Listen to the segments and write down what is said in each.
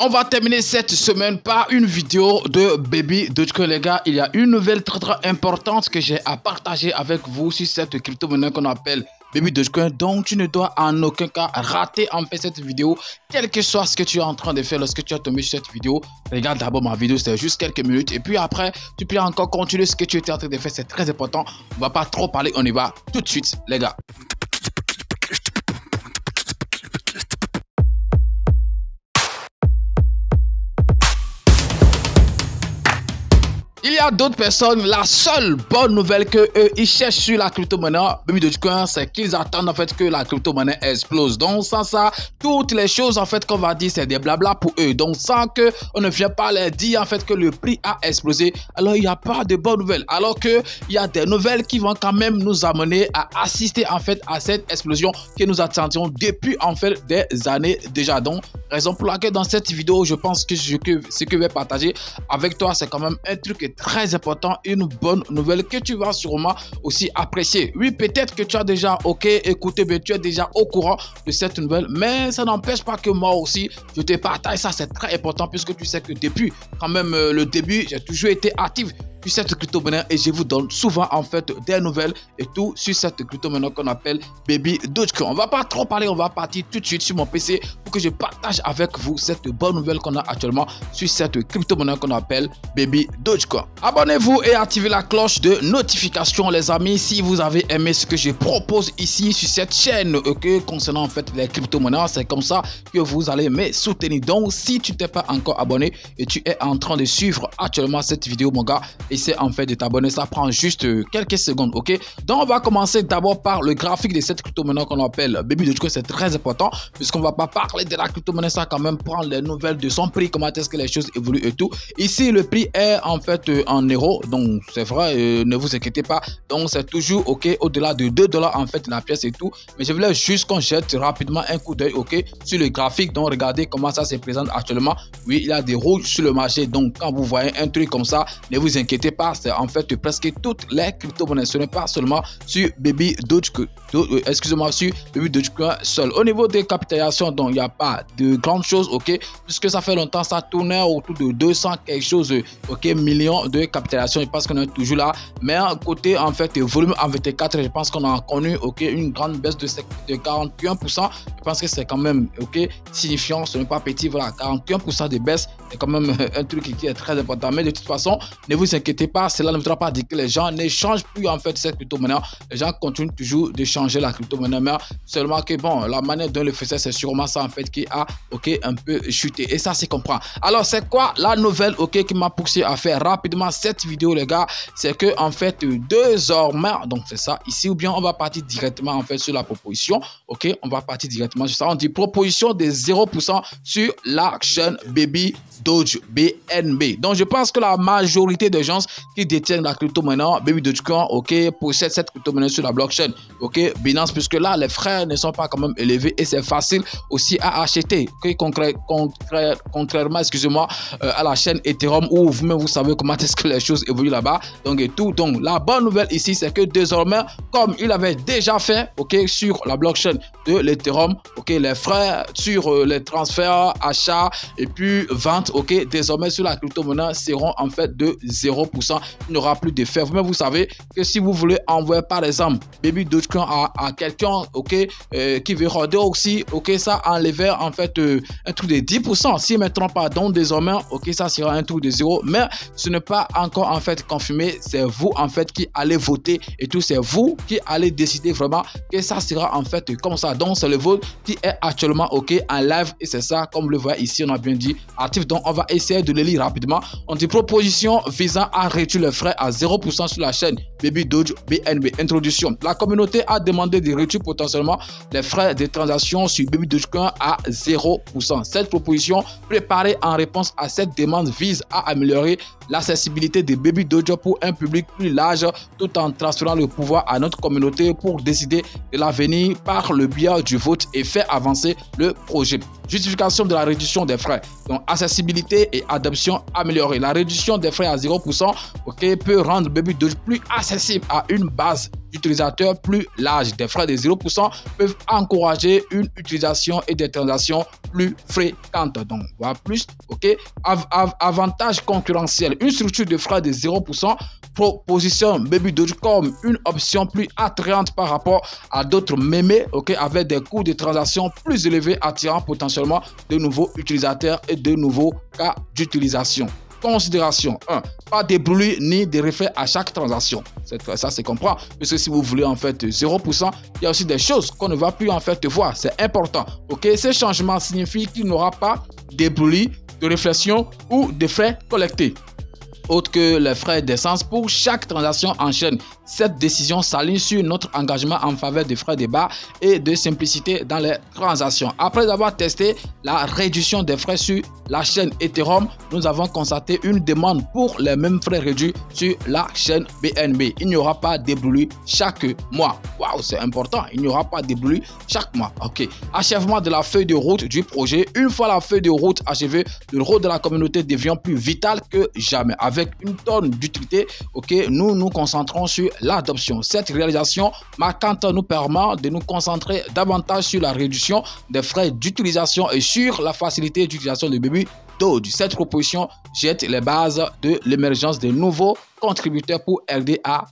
On va terminer cette semaine par une vidéo de Baby Dogecoin, les gars. Il y a une nouvelle très importante que j'ai à partager avec vous sur cette crypto-monnaie qu'on appelle Baby Dogecoin. Donc tu ne dois en aucun cas rater en fait cette vidéo, quel que soit ce que tu es en train de faire lorsque tu as tombé sur cette vidéo. Regarde d'abord ma vidéo, c'est juste quelques minutes, et puis après tu peux encore continuer ce que tu étais en train de faire. C'est très important. On va pas trop parler, on y va tout de suite, les gars. Il y a d'autres personnes, la seule bonne nouvelle que eux ils cherchent sur la crypto-monnaie Baby Dogecoin, c'est qu'ils attendent en fait que la crypto-monnaie explose. Donc sans ça, toutes les choses en fait qu'on va dire, c'est des blabla pour eux. Donc sans que on ne vient pas leur dire en fait que le prix a explosé, alors il n'y a pas de bonnes nouvelles. Alors que il y a des nouvelles qui vont quand même nous amener à assister en fait à cette explosion que nous attendions depuis en fait des années déjà. Donc raison pour laquelle dans cette vidéo, je pense que ce que je vais partager avec toi, c'est quand même un truc très important, une bonne nouvelle que tu vas sûrement aussi apprécier. Oui, peut-être que tu as déjà écouté, mais tu es déjà au courant de cette nouvelle, mais ça n'empêche pas que moi aussi je te partage ça. C'est très important puisque tu sais que depuis quand même le début, j'ai toujours été actif sur cette crypto-monnaie et je vous donne souvent en fait des nouvelles et tout sur cette crypto-monnaie qu'on appelle Baby Dogecoin. On va pas trop parler, on va partir tout de suite sur mon PC pour que je partage avec vous cette bonne nouvelle qu'on a actuellement sur cette crypto-monnaie qu'on appelle Baby Dogecoin. Abonnez-vous et activez la cloche de notification, les amis, si vous avez aimé ce que je propose ici sur cette chaîne concernant en fait les crypto-monnaies. C'est comme ça que vous allez me soutenir. Donc si tu t'es pas encore abonné et tu es en train de suivre actuellement cette vidéo, mon gars, essaie en fait de t'abonner, ça prend juste quelques secondes, ok? Donc on va commencer d'abord par le graphique de cette crypto-monnaie qu'on appelle Baby Dogecoin. C'est très important puisqu'on va pas parler de la crypto-monnaie, ça quand même prendre les nouvelles de son prix, comment est-ce que les choses évoluent et tout. Ici le prix est en fait en euros, donc c'est vrai, ne vous inquiétez pas, donc c'est toujours ok au-delà de 2 $ en fait la pièce et tout. Mais je voulais juste qu'on jette rapidement un coup d'œil, ok, sur le graphique. Donc regardez comment ça se présente actuellement. Oui, il y a des rouges sur le marché, donc quand vous voyez un truc comme ça, ne vous inquiétez pas, c'est en fait presque toutes les crypto-monnaies. Ce n'est pas seulement sur Baby Dogecoin, excusez-moi, sur Baby Dogecoin seul. Au niveau des capitalisations, donc il n'y a pas de grandes choses, ok, puisque ça fait longtemps ça tournait autour de 200 quelque chose, ok, millions de capitalisation. Je pense qu'on est toujours là, mais côté en fait volume en 24, je pense qu'on a connu ok une grande baisse de 41%. Je pense que c'est quand même ok signifiant, ce n'est pas petit. Voilà, 41% de baisse, c'est quand même un truc qui est très important. Mais de toute façon, ne vous inquiétez pas, cela ne voudra pas dire que les gens n'échangent plus en fait cette crypto-monnaie. Les gens continuent toujours d'échanger la crypto-monnaie, mais seulement que bon, la manière dont le faisait, c'est sûrement ça en fait qui a ok un peu chuté, et ça c'est comprend. Alors c'est quoi la nouvelle ok qui m'a poussé à faire rapidement cette vidéo, les gars? C'est que en fait désormais, donc c'est ça ici, ou bien on va partir directement en fait sur la proposition, ok, on va partir directement sur ça. On dit proposition de 0% sur la chaîne Baby Doge BNB. Donc je pense que la majorité des gens qui détiennent la crypto-monnaie Baby Dogecoin, ok, possèdent cette crypto-monnaie sur la blockchain, ok, Binance, puisque là les frais ne sont pas quand même élevés et c'est facile aussi à acheter, ok, contrairement, excusez-moi, à la chaîne Ethereum où vous-même vous savez comment est-ce que les choses évoluent là-bas. Donc et tout. Donc la bonne nouvelle ici, c'est que désormais, comme il avait déjà fait, ok, sur la blockchain de l'Ethereum, ok, les frais sur les transferts, achats et puis vente, ok, désormais sur la crypto-monnaie seront en fait de 0%. Il n'y aura plus de frais. Vous-même vous savez que si vous voulez envoyer par exemple Baby Dogecoin à quelqu'un, ok, qui veut roder aussi, ok, ça enlève en fait un truc de 10%. Si je ne me trompe pas, donc désormais, ok, ça sera un truc de 0, mais ce n'est pas encore en fait confirmé. C'est vous en fait qui allez voter et tout, c'est vous qui allez décider vraiment que ça sera en fait comme ça. Donc c'est le vote qui est actuellement ok en live, et c'est ça, comme le voit ici, on a bien dit actif. Donc on va essayer de le lire rapidement. On dit proposition visant à réduire les frais à 0% sur la chaîne Baby Doge BNB. Introduction. La communauté a demandé de réduire potentiellement les frais de transaction sur Baby Dogecoin à 0%. Cette proposition préparée en réponse à cette demande vise à améliorer l'accessibilité de Baby Doge pour un public plus large, tout en transférant le pouvoir à notre communauté pour décider de l'avenir par le biais du vote et faire avancer le projet. Justification de la réduction des frais. Donc, accessibilité et adoption améliorée. La réduction des frais à 0% ok, peut rendre Baby Doge plus accessible à une base d'utilisateurs plus large. Des frais de 0% peuvent encourager une utilisation et des transactions plus fréquentes. Donc, voilà plus, ok. Avantage concurrentiel. Une structure de frais de 0% positionne Baby.Doge comme une option plus attrayante par rapport à d'autres mémés, ok, avec des coûts de transaction plus élevés, attirant potentiellement de nouveaux utilisateurs et de nouveaux cas d'utilisation. Considération 1. Pas de bruit ni de reflet à chaque transaction. Ça c'est comprend. Parce que si vous voulez en fait 0%, il y a aussi des choses qu'on ne va plus en fait voir. C'est important. Ok, ce changement signifie qu'il n'y aura pas de bruit, de réflexion ou de frais collectés autre que les frais d'essence pour chaque transaction en chaîne. Cette décision s'aligne sur notre engagement en faveur des frais de bas et de simplicité dans les transactions. Après avoir testé la réduction des frais sur la chaîne Ethereum, nous avons constaté une demande pour les mêmes frais réduits sur la chaîne BNB. Il n'y aura pas de bruit chaque mois. Waouh, c'est important. Il n'y aura pas de bruit chaque mois. Ok. Achèvement de la feuille de route du projet. Une fois la feuille de route achevée, le rôle de la communauté devient plus vital que jamais. Avec une tonne d'utilité, ok, nous nous concentrons sur l'adoption. Cette réalisation marquante nous permet de nous concentrer davantage sur la réduction des frais d'utilisation et sur la facilité d'utilisation de Baby.Doge. Cette proposition jette les bases de l'émergence de nouveaux contributeurs pour aider à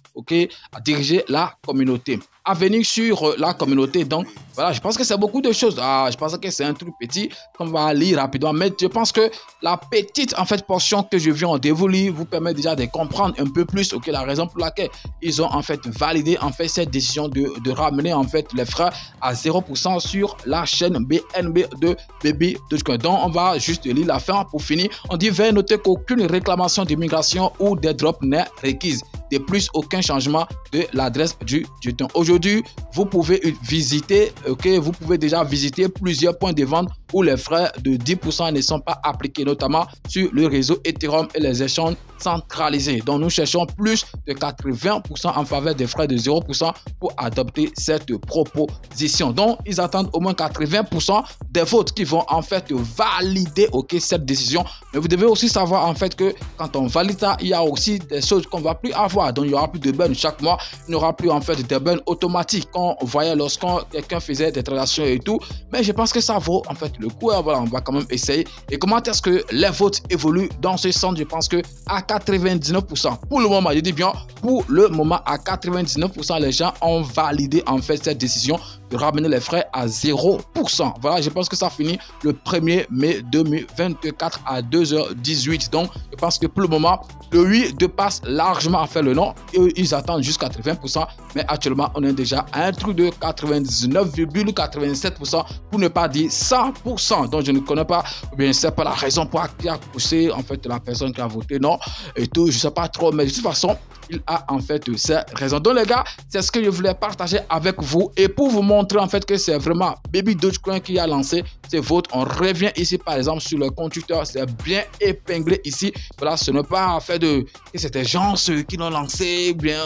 diriger la communauté. À venir sur la communauté, donc voilà, je pense que c'est beaucoup de choses. Je pense que c'est un truc petit qu'on va lire rapidement, mais je pense que la petite en fait portion que je viens de vous lire vous permet déjà de comprendre un peu plus la raison pour laquelle ils ont en fait validé en fait cette décision de ramener en fait les frais à 0% sur la chaîne BNB de Baby.Doge. Donc on va juste lire la fin pour finir. On dit: veuillez noter qu'aucune réclamation d'immigration ou des drops n'est requise. De plus, aucun changement de l'adresse du jeton. Aujourd'hui, vous pouvez visiter, vous pouvez déjà visiter plusieurs points de vente où les frais de 10% ne sont pas appliqués, notamment sur le réseau Ethereum et les échanges centralisés. Donc, nous cherchons plus de 80% en faveur des frais de 0% pour adopter cette proposition. Donc, ils attendent au moins 80% des votes qui vont en fait valider cette décision. Mais vous devez aussi savoir en fait que quand on valide ça, il y a aussi des choses qu'on ne va plus avoir. Donc, il n'y aura plus de burn chaque mois. Il n'y aura plus en fait de burn automatique qu'on voyait lorsqu'on quelqu'un faisait des transactions et tout. Mais je pense que ça vaut en fait le coup. Voilà, on va quand même essayer. Et comment est-ce que les votes évoluent dans ce sens? Je pense que à 99%, pour le moment, je dis bien pour le moment, à 99%, les gens ont validé en fait cette décision de ramener les frais à 0%. Voilà, je pense que ça finit le 1er mai 2024 à 2h18. Donc, je pense que pour le moment, le oui dépasse largement en fait le non. Et ils attendent jusqu'à 80%. Mais actuellement, on est déjà à un truc de 99,87%, pour ne pas dire 100%. Donc, je ne connais pas, ou bien je ne sais pas la raison pour qui a poussé en fait la personne qui a voté non et tout. Je ne sais pas trop, mais de toute façon, il a en fait ces raisons. Donc les gars, c'est ce que je voulais partager avec vous et pour vous montrer en fait que c'est vraiment Baby.Doge qui a lancé ces votes. On revient ici par exemple sur le compte Twitter, c'est bien épinglé ici. Voilà, ce n'est pas en fait que c'était gens qui l'ont lancé bien.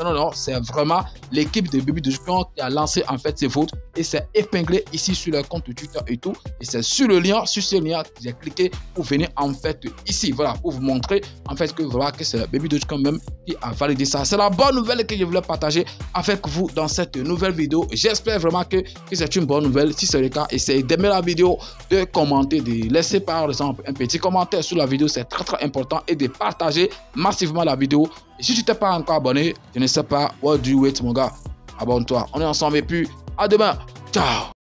Non, c'est vraiment l'équipe de Baby.Doge qui a lancé en fait ces votes et c'est épinglé ici sur le compte Twitter et tout. Et c'est sur le lien, sur ce lien que j'ai cliqué pour venir en fait ici. Voilà, pour vous montrer en fait que voilà que c'est Baby.Doge même qui a validé ça. C'est la bonne nouvelle que je voulais partager avec vous dans cette nouvelle vidéo. J'espère vraiment que c'est une bonne nouvelle. Si c'est le cas, essayez d'aimer la vidéo, de commenter, de laisser par exemple un petit commentaire sous la vidéo. C'est très important et de partager massivement la vidéo. Et si tu t'es pas encore abonné, je ne sais pas, what do you wait mon gars? Abonne-toi. On est ensemble et puis à demain. Ciao.